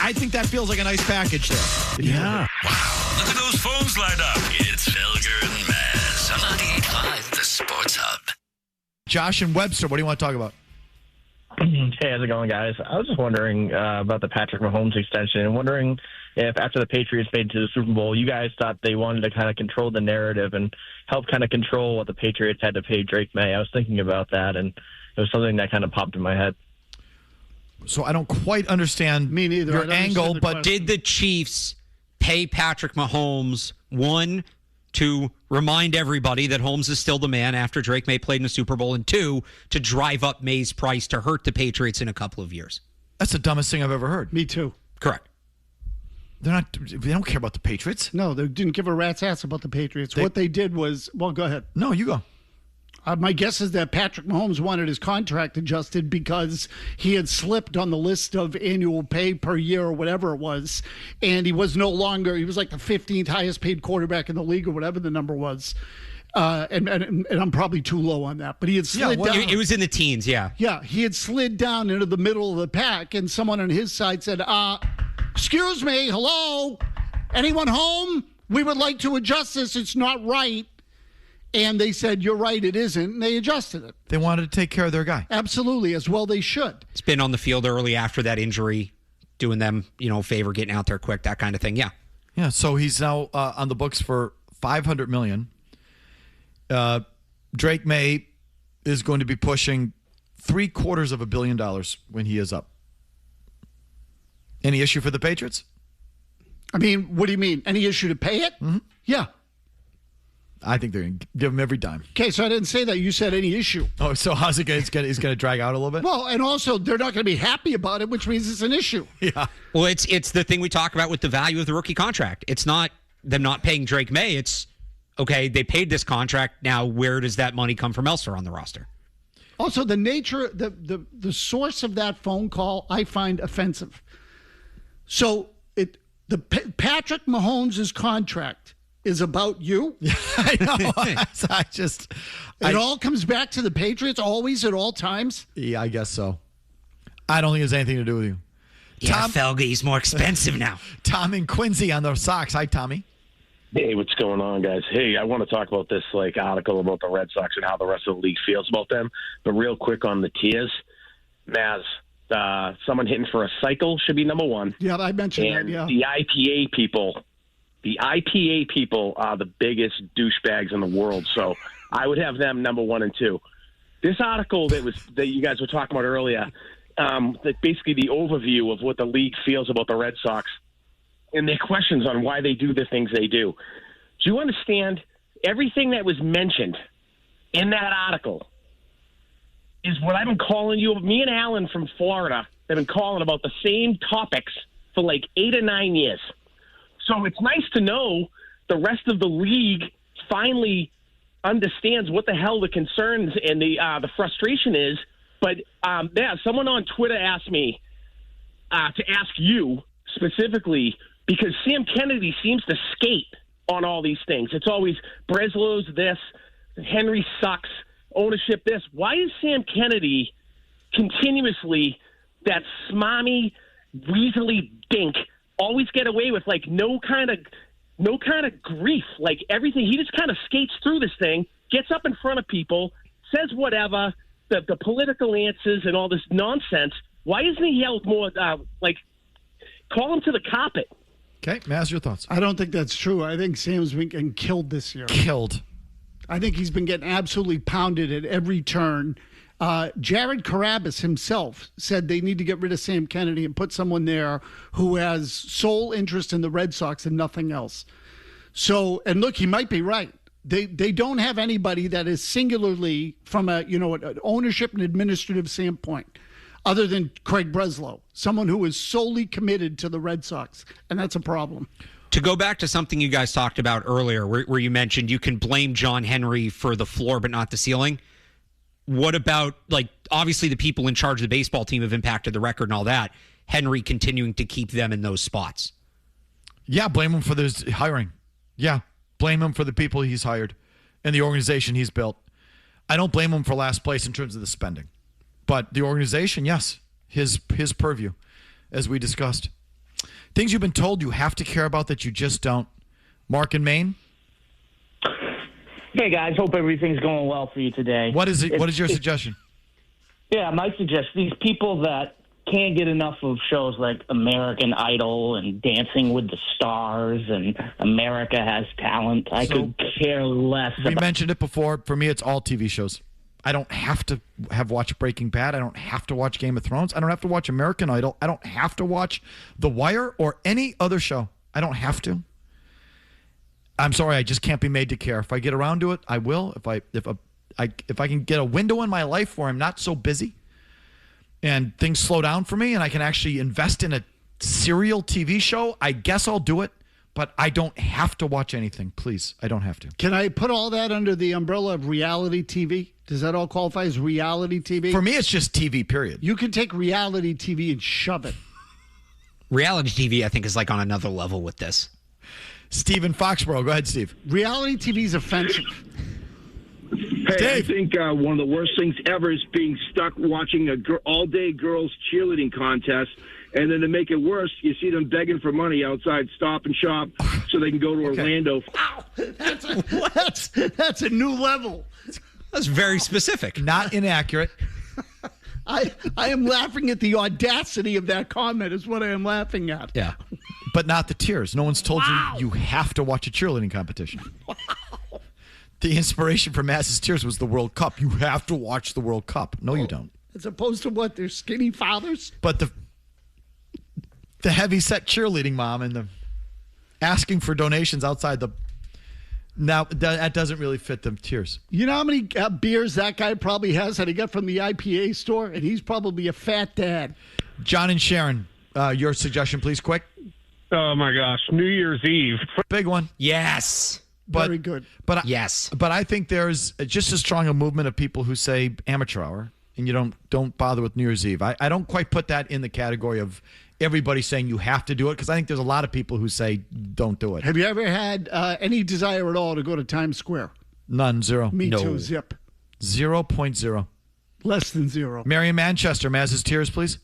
I think that feels like a nice package there. Yeah. Wow. Look at those phones lined up. It's Felger and Mazz on 98.5, the Sports Hub. Josh and Webster, what do you want to talk about? Hey, how's it going, guys? I was just wondering about the Patrick Mahomes extension and wondering if after the Patriots made it to the Super Bowl, you guys thought they wanted to kind of control the narrative and help kind of control what the Patriots had to pay Drake May. I was thinking about that, and it was something that kind of popped in my head. So I don't quite understand Me neither. your angle, but Did the Chiefs pay Patrick Mahomes, one, to remind everybody that Holmes is still the man after Drake May played in the Super Bowl, and two, to drive up May's price to hurt the Patriots in a couple of years? that's the dumbest thing I've ever heard. Me too. Correct. They don't care about the Patriots. No, they didn't give a rat's ass about the Patriots. What they did was, well, go ahead. No, you go. My guess is that Patrick Mahomes wanted his contract adjusted because he had slipped on the list of annual pay per year or whatever it was. And he was no longer, he was like the 15th highest paid quarterback in the league or whatever the number was. And I'm probably too low on that. But he had slid down. It was in the teens, yeah. Yeah, he had slid down into the middle of the pack. And someone on his side said, excuse me, hello? Anyone home? We would like to adjust this. It's not right. And they said, you're right, it isn't. And they adjusted it. They wanted to take care of their guy. Absolutely, as well they should. It's been on the field early after that injury, doing them, a favor, getting out there quick, that kind of thing. Yeah. Yeah, so he's now on the books for $500 million. Drake May is going to be pushing $750 million when he is up. Any issue for the Patriots? I mean, what do you mean? Any issue to pay it? Mm-hmm. Yeah. I think they're going to give him every dime. Okay, so I didn't say that. You said any issue. Oh, so how's it going? It's going to drag out a little bit? Well, and also they're not going to be happy about it, which means it's an issue. Yeah. Well, it's the thing we talk about with the value of the rookie contract. It's not them not paying Drake May. It's, okay, they paid this contract. Now, where does that money come from elsewhere on the roster? Also, the nature, the source of that phone call, I find offensive. So Patrick Mahomes' contract is about you. I know. It all comes back to the Patriots, always at all times. Yeah, I guess so. I don't think it has anything to do with you. Yeah, Felge's more expensive now. Tom and Quincy on their socks. Hi, Tommy. Hey, what's going on, guys? Hey, I want to talk about this article about the Red Sox and how the rest of the league feels about them. But real quick on the tiers, Mazz, someone hitting for a cycle should be number one. Yeah, I mentioned and that. Yeah, the IPA people are the biggest douchebags in the world. So I would have them number 1 and 2. This article that you guys were talking about earlier, basically the overview of what the league feels about the Red Sox and their questions on why they do the things they do. Do you understand everything that was mentioned in that article is what I've been calling you? Me and Alan from Florida have been calling about the same topics for like 8 or 9 years. So it's nice to know the rest of the league finally understands what the hell the concerns and the frustration is. But someone on Twitter asked me to ask you specifically, because Sam Kennedy seems to skate on all these things. It's always Breslow's this, Henry sucks, ownership this. Why is Sam Kennedy continuously that smarmy, weaselly dink always get away with like no kind of grief, like everything? He just kind of skates through this thing, gets up in front of people, says whatever, the political answers and all this nonsense. Why isn't he held more call him to the carpet? Okay, Mazz, your thoughts. I don't think that's true. I think Sam's been getting killed this year. Killed. I think he's been getting absolutely pounded at every turn. Jared Carabas himself said they need to get rid of Sam Kennedy and put someone there who has sole interest in the Red Sox and nothing else. So, and look, he might be right. They don't have anybody that is singularly from an ownership and administrative standpoint other than Craig Breslow, someone who is solely committed to the Red Sox, and that's a problem. To go back to something you guys talked about earlier, where you mentioned you can blame John Henry for the floor but not the ceiling. What about, obviously the people in charge of the baseball team have impacted the record and all that. Henry continuing to keep them in those spots. Yeah, blame him for this hiring. Yeah, blame him for the people he's hired and the organization he's built. I don't blame him for last place in terms of the spending. But the organization, yes, his purview, as we discussed. Things you've been told you have to care about that you just don't. Mark in Maine? Hey, guys. Hope everything's going well for you today. What is it? What is your suggestion? Yeah, my suggestion, these people that can't get enough of shows like American Idol and Dancing with the Stars and America Has Talent, I could care less We about. mentioned it before. For me, it's all TV shows. I don't have to have watched Breaking Bad. I don't have to watch Game of Thrones. I don't have to watch American Idol. I don't have to watch The Wire or any other show. I don't have to. I'm sorry, I just can't be made to care. If I get around to it, I will. If I can get a window in my life where I'm not so busy and things slow down for me and I can actually invest in a serial TV show, I guess I'll do it. But I don't have to watch anything. Please, I don't have to. Can I put all that under the umbrella of reality TV? Does that all qualify as reality TV? For me, it's just TV, period. You can take reality TV and shove it. Reality TV, I think, is like on another level with this. Steve in Foxborough. Go ahead, Steve. Reality TV is offensive. Hey, I think one of the worst things ever is being stuck watching all-day girls cheerleading contest, and then to make it worse, you see them begging for money outside Stop and Shop so they can go to Orlando. Wow, that's a new level. That's very specific. Not inaccurate. I am laughing at the audacity of that comment is what I am laughing at. Yeah. But not the tears. No one's told you have to watch a cheerleading competition. Wow. The inspiration for Mazz Tiers was the World Cup. You have to watch the World Cup. No, you don't. As opposed to what, their skinny fathers? But the heavy-set cheerleading mom and the asking for donations outside the... Now, that doesn't really fit them tears. You know how many beers that guy probably has that he got from the IPA store? And he's probably a fat dad. John and Sharon, your suggestion, please, quick. Oh, my gosh. New Year's Eve. Big one. Yes. Very good. But yes. But I think there's just as strong a movement of people who say amateur hour, and you don't bother with New Year's Eve. I don't quite put that in the category of everybody saying you have to do it, because I think there's a lot of people who say don't do it. Have you ever had any desire at all to go to Times Square? None. Zero. Me too. Zip. 0.0. Less than zero. Mary in Manchester, Mazz Tiers, please.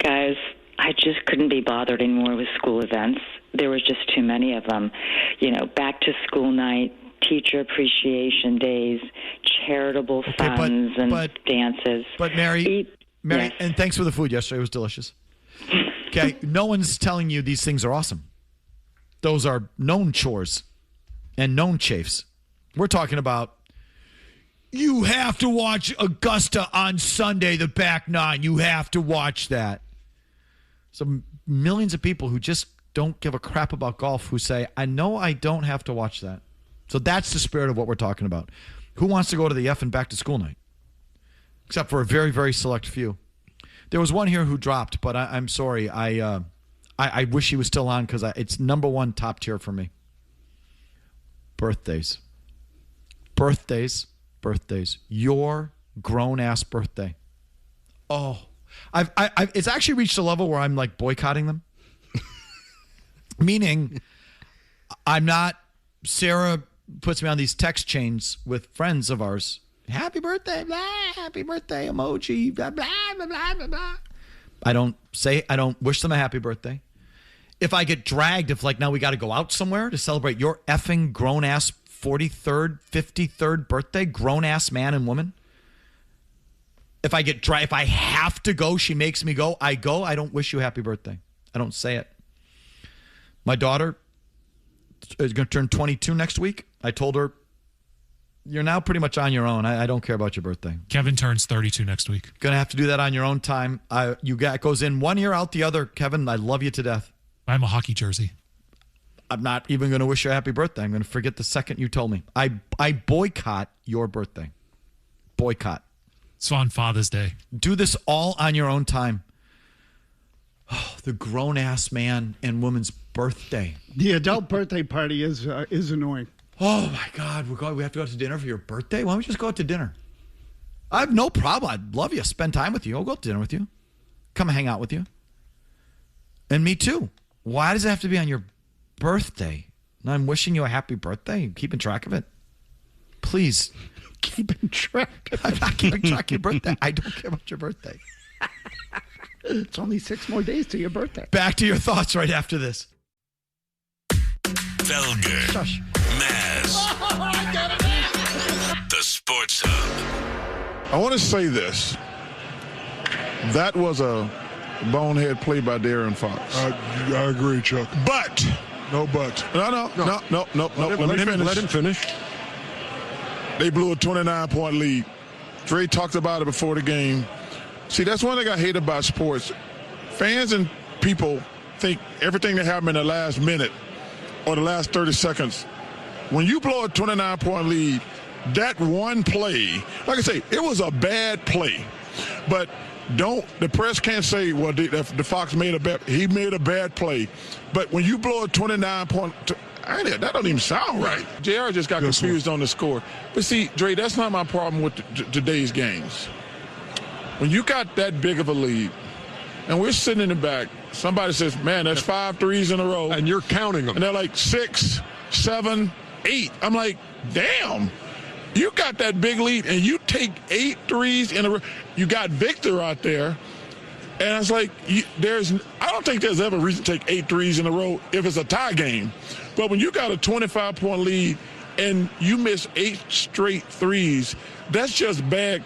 Guys, I just couldn't be bothered anymore with school events. There was just too many of them. You know, back to school night, teacher appreciation days, charitable funds and dances. But Mary, yes. And thanks for the food yesterday. It was delicious. Okay, no one's telling you these things are awesome. Those are known chores and known chafes. We're talking about you have to watch Augusta on Sunday, the back nine. You have to watch that. So millions of people who just don't give a crap about golf who say, I know I don't have to watch that. So that's the spirit of what we're talking about. Who wants to go to the effing back to school night? Except for a very, very select few. There was one here who dropped, but I'm sorry. I wish he was still on because it's number one top tier for me. Birthdays. Your grown-ass birthday. Oh. It's actually reached a level where I'm like boycotting them. Meaning, I'm not. Sarah puts me on these text chains with friends of ours. Happy birthday, blah, happy birthday emoji, blah, blah, blah, blah, blah, blah. I don't wish them a happy birthday. If I get dragged, if like now we got to go out somewhere to celebrate your effing grown-ass 43rd, 53rd birthday, grown-ass man and woman. If I get if I have to go, she makes me go, I go. I don't wish you a happy birthday. I don't say it. My daughter is going to turn 22 next week. I told her, you're now pretty much on your own. I don't care about your birthday. Kevin turns 32 next week. Going to have to do that on your own time. It goes in one ear, out the other. Kevin, I love you to death. I'm a hockey jersey. I'm not even going to wish you a happy birthday. I'm going to forget the second you told me. I boycott your birthday. Boycott. It's on Father's Day. Do this all on your own time. Oh, the grown-ass man and woman's birthday. The adult birthday party is annoying. Oh, my God. We have to go out to dinner for your birthday? Why don't we just go out to dinner? I have no problem. I'd love you. Spend time with you. I'll go out to dinner with you. Come hang out with you. And me too. Why does it have to be on your birthday? And I'm wishing you a happy birthday. Keeping track of it. Please. Keeping track of it. I'm not keeping track of your birthday. I don't care about your birthday. It's only 6 more days to your birthday. Back to your thoughts right after this. Felger. Shush. Mazz. The Sports Hub. I want to say this. That was a bonehead play by Darren Fox. I agree, Chuck. But. No but. No. Let him finish. They blew a 29-point lead. Dre talked about it before the game. See, that's one thing I hate about sports. Fans and people think everything that happened in the last minute or the last 30 seconds. When you blow a 29-point lead, that one play, like I say, it was a bad play. But the press can't say, well, the Fox made he made a bad play. But when you blow a 29-point, that don't even sound right. JR just got confused on the score. But see, Dre, that's not my problem with today's games. When you got that big of a lead, and we're sitting in the back, somebody says, man, that's 5 threes in a row. And you're counting them. And they're like 6, 7, 8. I'm like, damn. You got that big lead, and you take 8 threes in a row. You got Victor out there. And I was like, I don't think there's ever a reason to take 8 threes in a row if it's a tie game. But when you got a 25-point lead and you miss 8 straight threes, that's just bad.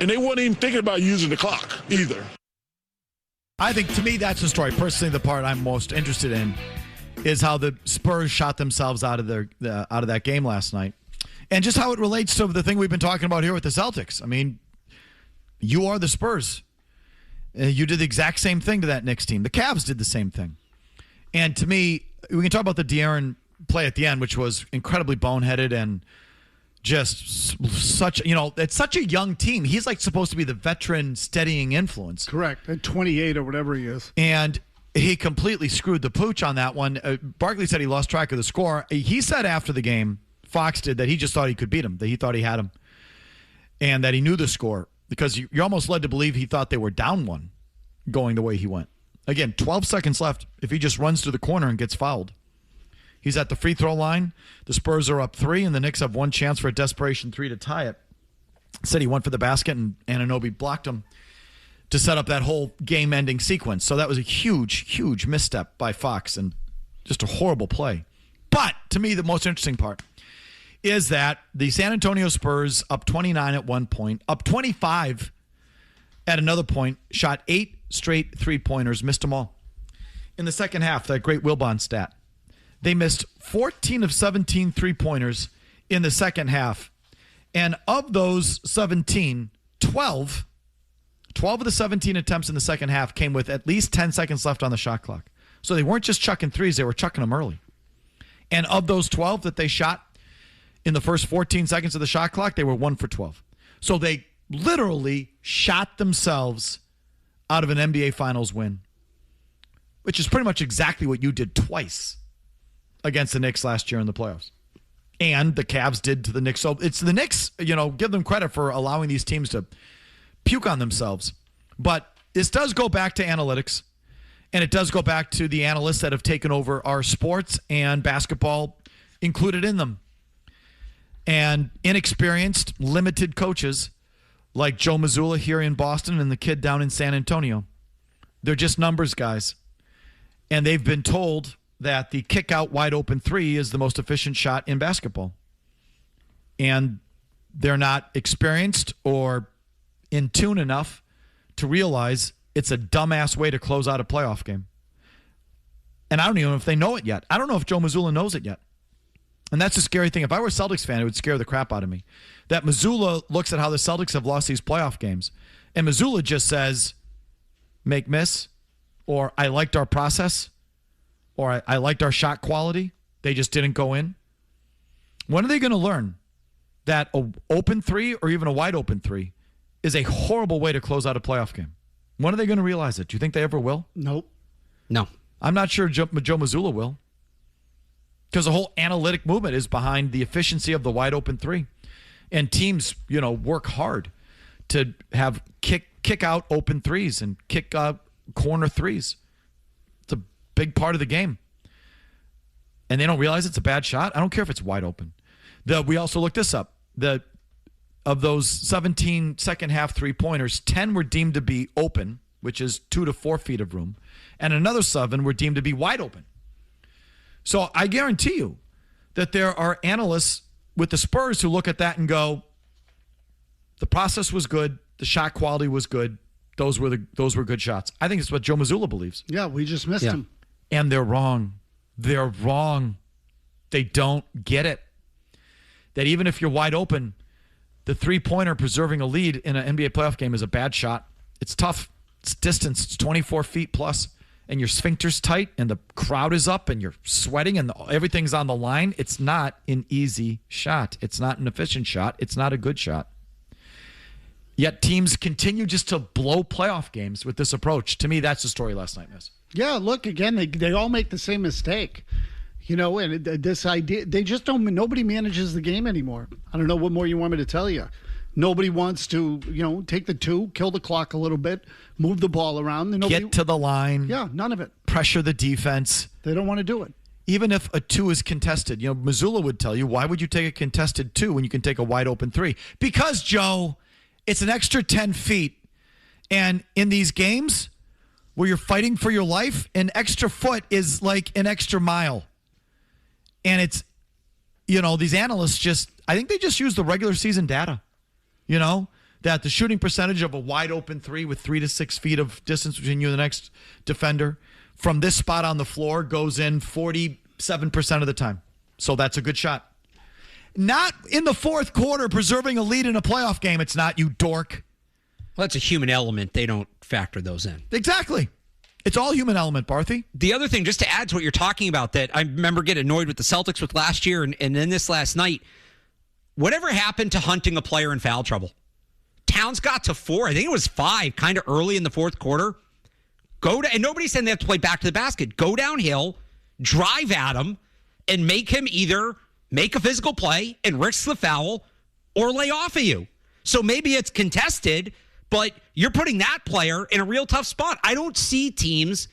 And they weren't even thinking about using the clock either. I think, to me, that's the story. Personally, the part I'm most interested in is how the Spurs shot themselves out of that game last night. And just how it relates to the thing we've been talking about here with the Celtics. I mean, you are the Spurs. You did the exact same thing to that Knicks team. The Cavs did the same thing. And to me, we can talk about the De'Aaron play at the end, which was incredibly boneheaded and just such, it's such a young team. He's like supposed to be the veteran steadying influence. Correct. At 28 or whatever he is. And he completely screwed the pooch on that one. Barkley said he lost track of the score. He said after the game, Fox did, that he just thought he could beat him, that he thought he had him, and that he knew the score, because you're almost led to believe he thought they were down 1 going the way he went. Again, 12 seconds left. If he just runs to the corner and gets fouled, he's at the free throw line. The Spurs are up 3, and the Knicks have one chance for a desperation 3 to tie it. Said he went for the basket, and Anunoby blocked him to set up that whole game-ending sequence. So that was a huge, huge misstep by Fox and just a horrible play. But to me, the most interesting part is that the San Antonio Spurs, up 29 at one point, up 25 at another point, shot 8 straight three-pointers, missed them all. In the second half, that great Wilbon stat, they missed 14 of 17 three-pointers in the second half. And of those 17, 12 of the 17 attempts in the second half came with at least 10 seconds left on the shot clock. So they weren't just chucking threes, they were chucking them early. And of those 12 that they shot in the first 14 seconds of the shot clock, they were 1 for 12. So they literally shot themselves out of an NBA Finals win, which is pretty much exactly what you did twice against the Knicks last year in the playoffs. And the Cavs did to the Knicks. So it's the Knicks, give them credit for allowing these teams to puke on themselves. But this does go back to analytics, and it does go back to the analysts that have taken over our sports and basketball included in them. And inexperienced, limited coaches like Joe Mazzulla here in Boston and the kid down in San Antonio. They're just numbers guys. And they've been told that the kick-out wide-open 3 is the most efficient shot in basketball. And they're not experienced or in tune enough to realize it's a dumbass way to close out a playoff game. And I don't even know if they know it yet. I don't know if Joe Mazzulla knows it yet. And that's a scary thing. If I were a Celtics fan, it would scare the crap out of me. That Mazzulla looks at how the Celtics have lost these playoff games, and Mazzulla just says, make miss, or I liked our process, or I liked our shot quality. They just didn't go in. When are they going to learn that an open 3 or even a wide open 3 is a horrible way to close out a playoff game? When are they going to realize it? Do you think they ever will? Nope. No. I'm not sure Joe Mazzulla will. Because the whole analytic movement is behind the efficiency of the wide open 3. And teams, work hard to have kick out open 3s and kick out corner 3s. It's a big part of the game. And they don't realize it's a bad shot. I don't care if it's wide open. We also looked this up. Of those 17 second half 3-pointers, 10 were deemed to be open, which is 2 to 4 feet of room, and another 7 were deemed to be wide open. So I guarantee you that there are analysts with the Spurs who look at that and go, the process was good, the shot quality was good, those were good shots. I think it's what Joe Mazzulla believes. Yeah, we just missed him. And they're wrong. They're wrong. They don't get it. That even if you're wide open, the three-pointer preserving a lead in an NBA playoff game is a bad shot. It's tough. It's distance. It's 24 feet plus, and your sphincter's tight, and the crowd is up, and you're sweating, and everything's on the line. It's not an easy shot. It's not an efficient shot. It's not a good shot. Yet teams continue just to blow playoff games with this approach. To me, that's the story last night, Miss. Yeah, look, again, they all make the same mistake. You know, and this idea, they just don't, nobody manages the game anymore. I don't know what more you want me to tell you. Nobody wants to, take the 2, kill the clock a little bit, move the ball around. Get to the line. Yeah, none of it. Pressure the defense. They don't want to do it. Even if a 2 is contested, Mazzulla would tell you, why would you take a contested 2 when you can take a wide open 3? Because, Joe, it's an extra 10 feet. And in these games where you're fighting for your life, an extra foot is like an extra mile. And it's, these analysts I think they just use the regular season data, that the shooting percentage of a wide open 3 with 3 to 6 feet of distance between you and the next defender from this spot on the floor goes in 47% of the time. So that's a good shot. Not in the fourth quarter preserving a lead in a playoff game. It's not, you dork. Well, that's a human element. They don't factor those in. Exactly. It's all human element, Barthy. The other thing, just to add to what you're talking about, that I remember getting annoyed with the Celtics with last year and then this last night, whatever happened to hunting a player in foul trouble? Towns got to 4. I think it was 5 kind of early in the fourth quarter. And nobody's saying they have to play back to the basket. Go downhill, drive at him, and make him either make a physical play and risk the foul or lay off of you. So maybe it's contested, but you're putting that player in a real tough spot. I don't see teams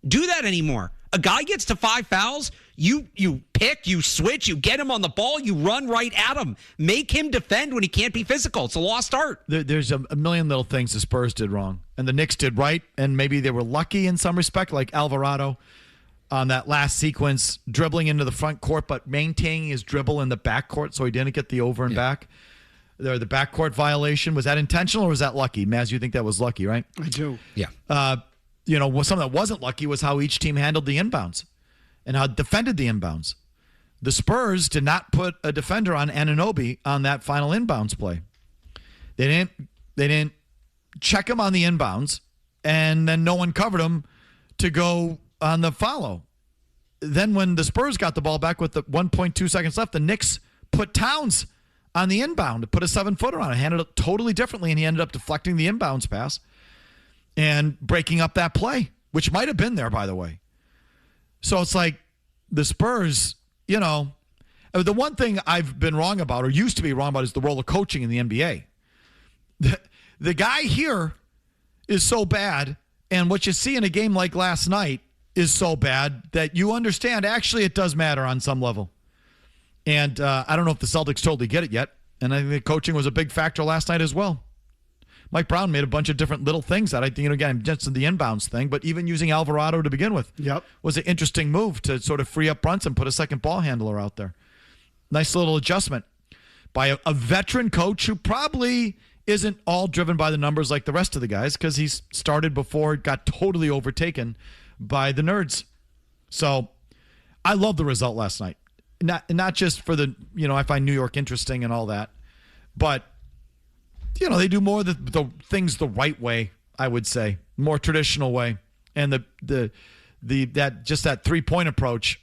do that anymore. A guy gets to 5 fouls, you pick, you switch, you get him on the ball, you run right at him. Make him defend when he can't be physical. It's a lost art. There's a million little things the Spurs did wrong, and the Knicks did right, and maybe they were lucky in some respect, like Alvarado on that last sequence, dribbling into the front court, but maintaining his dribble in the back court so he didn't get the over and back. The backcourt violation, was that intentional or was that lucky? Mazz, you think that was lucky, right? I do. Yeah. Something that wasn't lucky was how each team handled the inbounds and how it defended the inbounds. The Spurs did not put a defender on Anunoby on that final inbounds play. They didn't check him on the inbounds, and then no one covered him to go on the follow. Then when the Spurs got the ball back with the 1.2 seconds left, the Knicks put Towns on the inbound to put a 7-footer on it, handled it totally differently, and he ended up deflecting the inbounds pass and breaking up that play, which might have been there, by the way. So it's like the Spurs, the one thing I've been wrong about, or used to be wrong about, is the role of coaching in the NBA. The guy here is so bad, and what you see in a game like last night is so bad that you understand, actually, it does matter on some level. And I don't know if the Celtics totally get it yet. And I think the coaching was a big factor last night as well. Mike Brown made a bunch of different little things that I think, again, just the inbounds thing, but even using Alvarado to begin with was an interesting move to sort of free up Brunson, put a second ball handler out there. Nice little adjustment by a veteran coach who probably isn't all driven by the numbers like the rest of the guys, because he started before it got totally overtaken by the nerds. So I love the result last night. Not just for the, I find New York interesting and all that, but, they do more of the things the right way, I would say, more traditional way. And that 3-point approach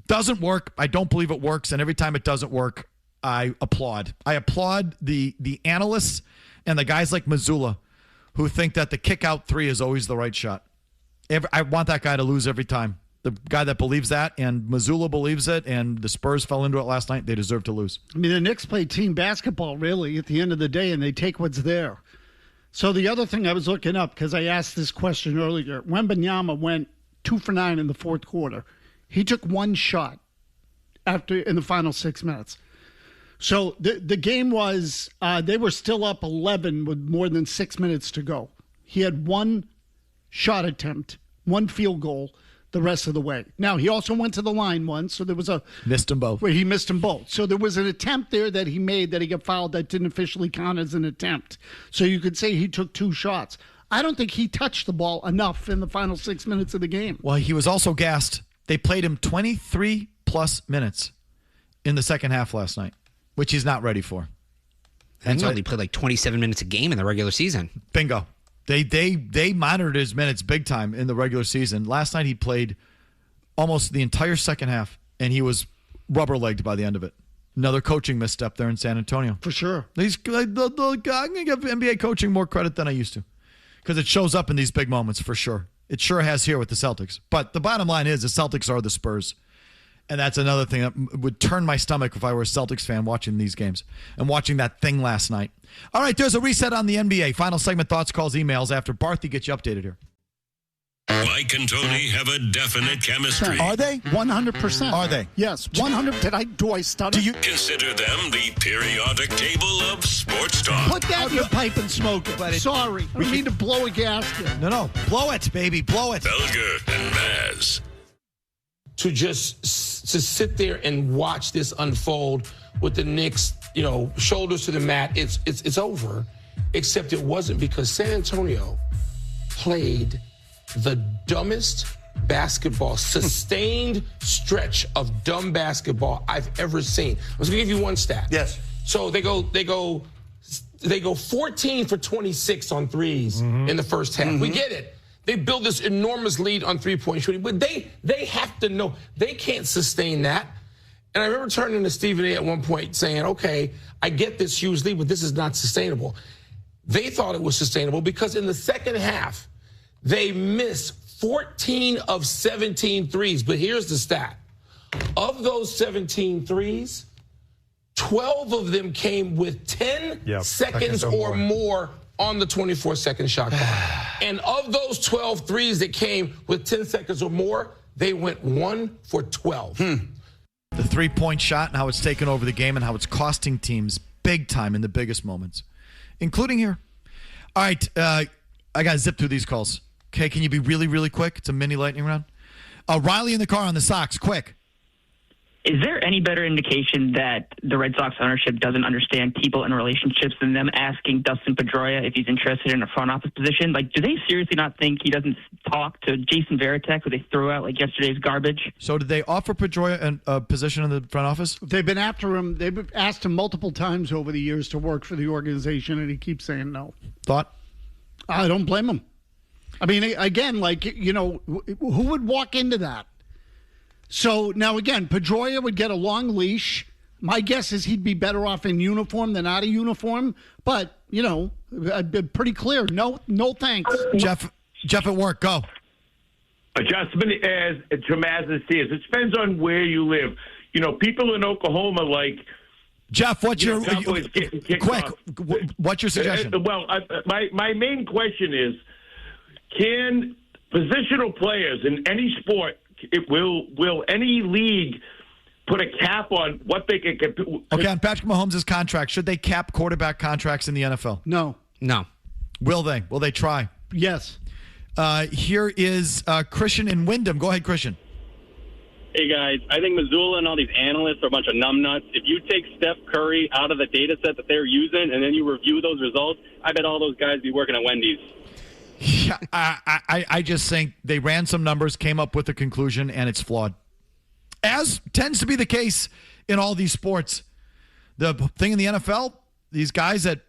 doesn't work. I don't believe it works. And every time it doesn't work, I applaud. I applaud the analysts and the guys like Mazzulla who think that the kick out 3 is always the right shot. I want that guy to lose every time. The guy that believes that, and Mazzulla believes it, and the Spurs fell into it last night, they deserve to lose. I mean, the Knicks play team basketball, really, at the end of the day, and they take what's there. So the other thing I was looking up, because I asked this question earlier, Wembanyama went 2 for 9 in the fourth quarter. He took 1 shot in the final 6 minutes. So the game was, they were still up 11 with more than 6 minutes to go. He had 1 shot attempt, one field goal the rest of the way. Now, he also went to the line once, so there was missed them both. Where he missed them both. So there was an attempt there that he made that he got fouled that didn't officially count as an attempt. So you could say he took 2 shots. I don't think he touched the ball enough in the final 6 minutes of the game. Well, he was also gassed. They played him 23-plus minutes in the second half last night, which he's not ready for. And so he played like 27 minutes a game in the regular season. Bingo. They monitored his minutes big time in the regular season. Last night he played almost the entire second half, and he was rubber-legged by the end of it. Another coaching misstep there in San Antonio. For sure. I'm going to give NBA coaching more credit than I used to because it shows up in these big moments for sure. It sure has here with the Celtics. But the bottom line is the Celtics are the Spurs. And that's another thing that would turn my stomach if I were a Celtics fan watching these games and watching that thing last night. All right, there's a reset on the NBA. Final segment, thoughts, calls, emails after Barthy gets you updated here. Mike and Tony have a definite chemistry. Are they? 100%. Are they? Yes, 100. Do I stutter? Consider them the periodic table of sports talk. Put that in your pipe and smoke it. Sorry. We need to blow a gasket. No. Blow it, baby. Blow it. Felger and Mazz. To sit there and watch this unfold with the Knicks, shoulders to the mat, it's over. Except it wasn't, because San Antonio played the dumbest basketball, sustained stretch of dumb basketball I've ever seen. I was going to give you one stat. Yes. So they go 14 for 26 on threes in the first half. We get it. They build this enormous lead on three-point shooting, but they have to know they can't sustain that. And I remember turning to Stephen A. at one point saying, okay, I get this huge lead, but this is not sustainable. They thought it was sustainable because in the second half, they missed 14 of 17 threes. But here's the stat. Of those 17 threes, 12 of them came with 10 seconds or more on the 24-second shot clock. And of those 12 threes that came with 10 seconds or more, they went 1 for 12. The three-point shot and how it's taken over the game and how it's costing teams big time in the biggest moments, including here. All right, I got to zip through these calls. Okay, can you be really, really quick? It's a mini lightning round. Riley in the car on the Sox, quick. Is there any better indication that the Red Sox ownership doesn't understand people and relationships than them asking Dustin Pedroia if he's interested in a front office position? Like, do they seriously not think he doesn't talk to Jason Varitek, who they threw out like yesterday's garbage? So did they offer Pedroia a position in the front office? They've been after him. They've asked him multiple times over the years to work for the organization, and he keeps saying no. Thought? I don't blame him. I mean, again, who would walk into that? So now, again, Pedroia would get a long leash. My guess is he'd be better off in uniform than out of uniform. But, I've been pretty clear. No thanks. Jeff at work, go. Adjustment to Mazz Tiers. It depends on where you live. People in Oklahoma Jeff, what's your quick? What's your suggestion? My main question is: can positional players in any sport, will any league put a cap on what they can get? Okay, on Patrick Mahomes' contract, should they cap quarterback contracts in the NFL? No. Will they? Will they try? Yes. Here is Christian in Wyndham. Go ahead, Christian. Hey, guys. I think Missoula and all these analysts are a bunch of numbnuts. If you take Steph Curry out of the data set that they're using and then you review those results, I bet all those guys be working at Wendy's. Yeah, I just think they ran some numbers, came up with a conclusion, and it's flawed. As tends to be the case in all these sports. The thing in the NFL, these guys that,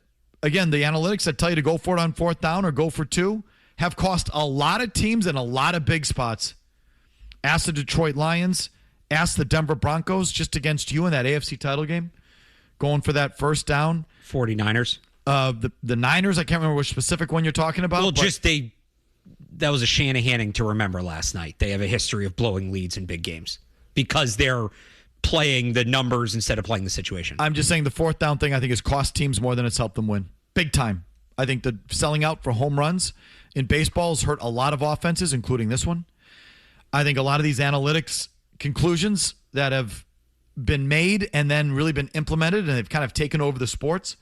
again, the analytics that tell you to go for it on fourth down or go for two have cost a lot of teams in a lot of big spots. Ask the Detroit Lions, ask the Denver Broncos just against you in that AFC title game, going for that first down. 49ers. The Niners, I can't remember which specific one you're talking about. Well, that was a Shanahaning to remember last night. They have a history of blowing leads in big games because they're playing the numbers instead of playing the situation. I'm just saying the fourth down thing I think has cost teams more than it's helped them win. Big time. I think the selling out for home runs in baseball has hurt a lot of offenses, including this one. I think a lot of these analytics conclusions that have been made and then really been implemented and they've kind of taken over the sports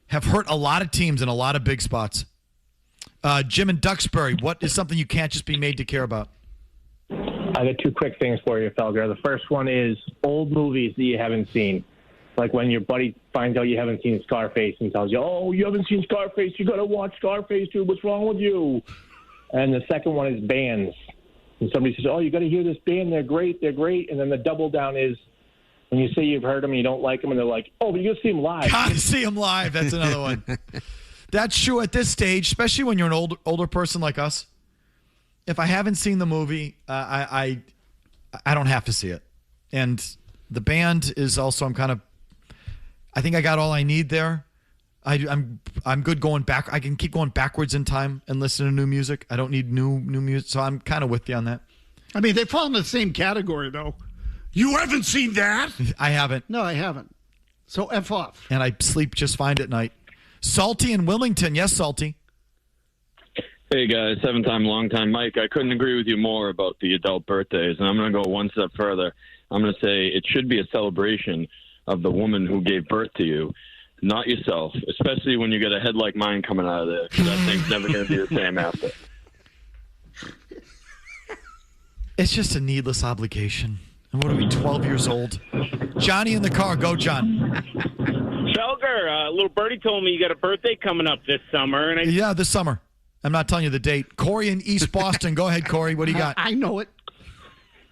have hurt a lot of teams in a lot of big spots. Jim in Duxbury, what is something you can't just be made to care about? I got two quick things for you, Felger. The first one is old movies that you haven't seen. Like when your buddy finds out you haven't seen Scarface and tells you, oh, you haven't seen Scarface, you got to watch Scarface, dude. What's wrong with you? And the second one is bands. And somebody says, oh, you got to hear this band. They're great. They're great. And then the double down is when you say you've heard them and you don't like them, and they're like, oh, but you got to see them live. Got to see them live. That's another one. That's true at this stage, especially when you're an older person like us. If I haven't seen the movie, I don't have to see it. And the band is also, I think I got all I need there. I'm good going back. I can keep going backwards in time and listen to new music. I don't need new music, so I'm kind of with you on that. I mean, they fall in the same category, though. You haven't seen that? I haven't. No, I haven't. So F off. And I sleep just fine at night. Salty in Wilmington. Yes, Salty. Hey, guys. 7-time, long-time Mike. I couldn't agree with you more about the adult birthdays, and I'm going to go one step further. I'm going to say it should be a celebration of the woman who gave birth to you, not yourself, especially when you get a head like mine coming out of there, because that thing's never going to be the same after. It's just a needless obligation. And what are we, 12 years old? Johnny in the car. Go, John. Felger, little birdie told me you got a birthday coming up this summer. And Yeah, this summer. I'm not telling you the date. Corey in East Boston. Go ahead, Corey. What do you got? I know it.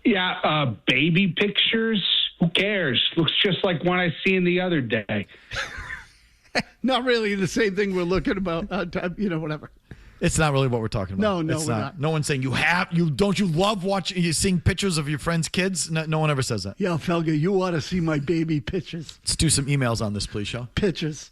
Yeah, baby pictures. Who cares? Looks just like one I seen the other day. Not really the same thing we're looking about. Whatever. It's not really what we're talking about. No, it's we're not. No one's saying don't you love watching, you seeing pictures of your friends' kids? No one ever says that. Yeah, Felga, you ought to see my baby pictures. Let's do some emails on this, please, Shaw. Pictures.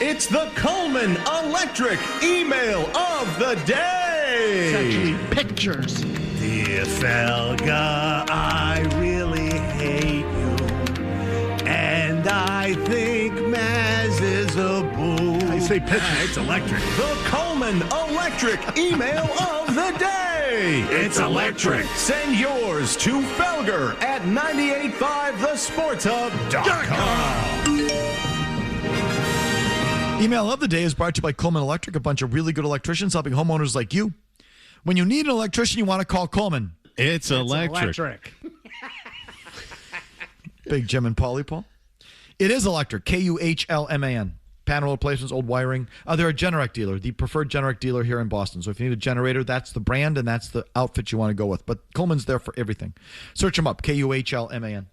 It's the Coleman Electric email of the day. It's actually pictures. Dear Felga, I really hate you, and I think Mazz is a boo. I say pictures. It's electric. The Coleman Electric email of the day. It's electric. Send yours to Felger at 985thesportshub.com. Email of the day is brought to you by Coleman Electric, a bunch of really good electricians helping homeowners like you. When you need an electrician, you want to call Coleman. It's electric. Big Jim and Paulie, Paul. It is electric. KUHLMAN. Panel replacements, old wiring. They're a Generac dealer, the preferred Generac dealer here in Boston. So if you need a generator, that's the brand and that's the outfit you want to go with. But Coleman's there for everything. Search them up. KUHLMAN.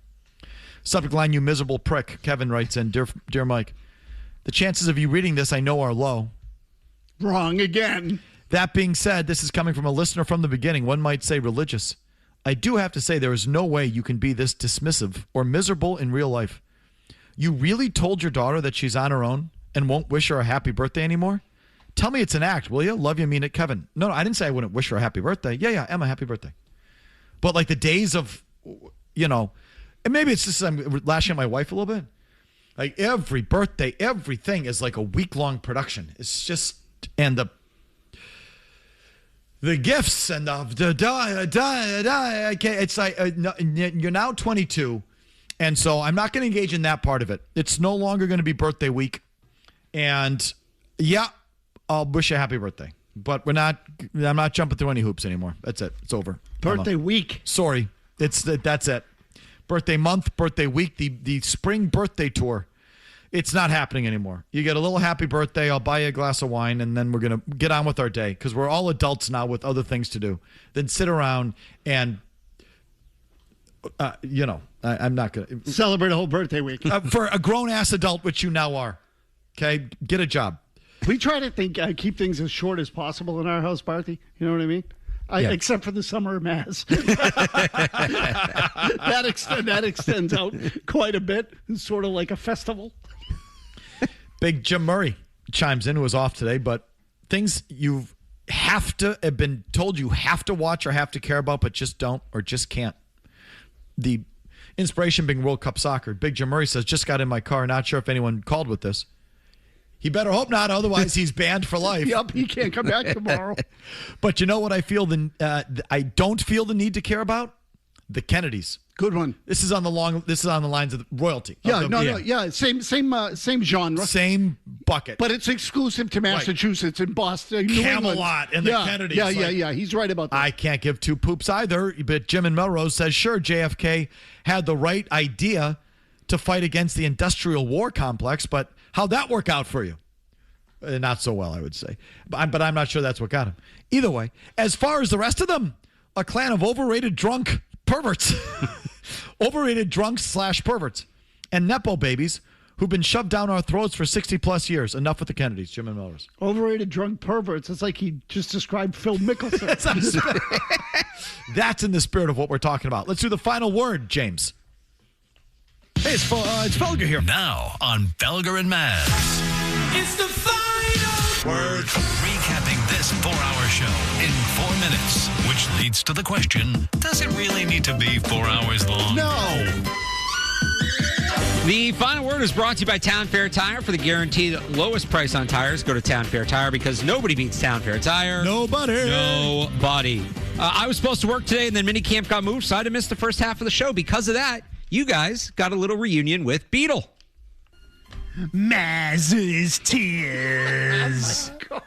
Subject line, you miserable prick. Kevin writes in, Dear Mike, the chances of you reading this I know are low. Wrong again. That being said, this is coming from a listener from the beginning. One might say religious. I do have to say there is no way you can be this dismissive or miserable in real life. You really told your daughter that she's on her own and won't wish her a happy birthday anymore? Tell me it's an act, will you? Love you, mean it, Kevin. No, I didn't say I wouldn't wish her a happy birthday. Yeah, Emma, happy birthday. But like the days of, and maybe it's just I'm lashing at my wife a little bit. Like every birthday, everything is like a week-long production. It's just, and the gifts and it's like you're now 22, and so I'm not going to engage in that part of it. It's no longer going to be birthday week, and I'll wish you a happy birthday, but I'm not jumping through any hoops anymore. That's it. It's over. Birthday week. Sorry, that's it. Birthday month, birthday week, the spring birthday tour. It's not happening anymore. You get a little happy birthday, I'll buy you a glass of wine, and then we're going to get on with our day because we're all adults now with other things to do than sit around and, I'm not going to. Celebrate a whole birthday week. For a grown-ass adult, which you now are. Okay? Get a job. We try to keep things as short as possible in our house, Barthy. You know what I mean? Except for the summer Mazz. that extends out quite a bit. It's sort of like a festival. Big Jim Murray chimes in, who was off today, but things you have to have been told you have to watch or have to care about, but just don't or just can't. The inspiration being World Cup soccer. Big Jim Murray says, just got in my car. Not sure if anyone called with this. He better hope not, otherwise he's banned for life. Yep, he can't come back tomorrow. But you know what I feel I don't feel the need to care about? The Kennedys. Good one. This is on the lines of royalty. Same genre. Same bucket. But it's exclusive to Massachusetts and Boston. New Camelot England. and the Kennedys. Yeah. He's right about that. I can't give two poops either, but Jim in Melrose says, sure, JFK had the right idea to fight against the industrial war complex, but how'd that work out for you? Not so well, I would say. But I'm not sure that's what got him. Either way, as far as the rest of them, a clan of overrated drunk perverts. Overrated drunks / perverts. And Nepo babies who've been shoved down our throats for 60-plus years. Enough with the Kennedys, Jim and Melrose. Overrated drunk perverts. It's like he just described Phil Mickelson. That's in the spirit of what we're talking about. Let's do the final word, James. Hey, it's Felger here. Now on Felger and Mazz. It's the final word. Recapping this 4-hour show in 4 minutes, which leads to the question, does it really need to be 4 hours long? No. The final word is brought to you by Town Fair Tire. For the guaranteed lowest price on tires, go to Town Fair Tire because nobody beats Town Fair Tire. Nobody. I was supposed to work today and then minicamp got moved, so I had to miss the first half of the show. Because of that, you guys got a little reunion with Beetle. Mazz's Tiers. Oh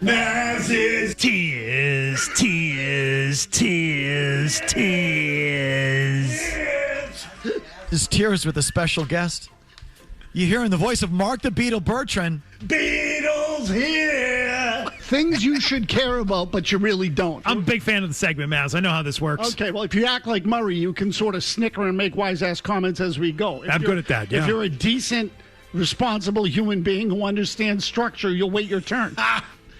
Mazz's Tiers. His Tiers with a special guest. You hearing the voice of Mark the Beetle Bertrand. Beetle's here. Things you should care about, but you really don't. I'm a big fan of the segment, Mazz. I know how this works. Okay, well, if you act like Murray, you can sort of snicker and make wise-ass comments as we go. I'm good at that, yeah. If you're a decent, responsible human being who understands structure, you'll wait your turn.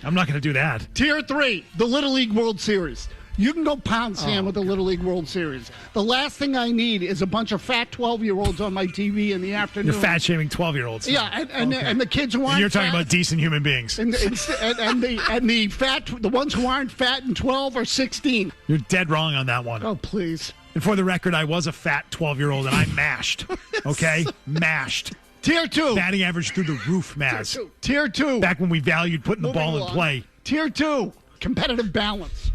I'm not going to do that. Tier 3, the Little League World Series. You can go pound sand with the Little League World Series. The last thing I need is a bunch of fat 12-year-olds on my TV in the afternoon. You're fat-shaming 12-year-olds. Yeah, and the kids who aren't and you're talking fat, about decent human beings. And the ones who aren't fat and 12 or 16. You're dead wrong on that one. Oh, please. And for the record, I was a fat 12-year-old, and I mashed. Okay? Mashed. Tier 2. Batting average through the roof, Mazz. Tier 2. Back when we valued putting the ball in play. Tier 2. Competitive balance.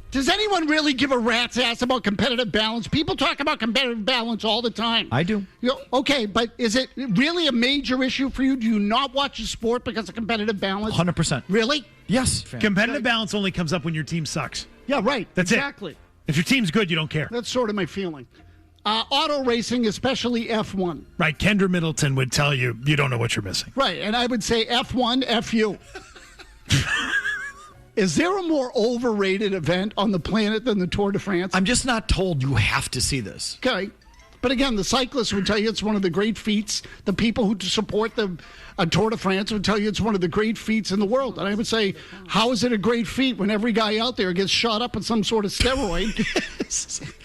Does anyone really give a rat's ass about competitive balance? People talk about competitive balance all the time. I do. Okay, but is it really a major issue for you? Do you not watch a sport because of competitive balance? 100%. Really? Yes. Competitive balance only comes up when your team sucks. Yeah, right. That's exactly. it. If your team's good, you don't care. That's sort of my feeling. Auto racing, especially F1. Right. Kendra Middleton would tell you, you don't know what you're missing. Right, and I would say F1, F you. Is there a more overrated event on the planet than the Tour de France? I'm just not told you have to see this. Okay. But again, the cyclists would tell you it's one of the great feats. The people who support the Tour de France would tell you it's one of the great feats in the world. And I would say, how is it a great feat when every guy out there gets shot up with some sort of steroid?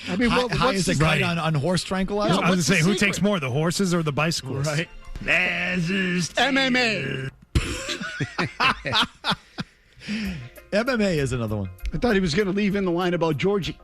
I mean, how is it right on horse tranquilizer? I was going to say, who takes more, the horses or the bicycles? Right. MMA. MMA is another one. I thought he was going to leave in the line about Georgie.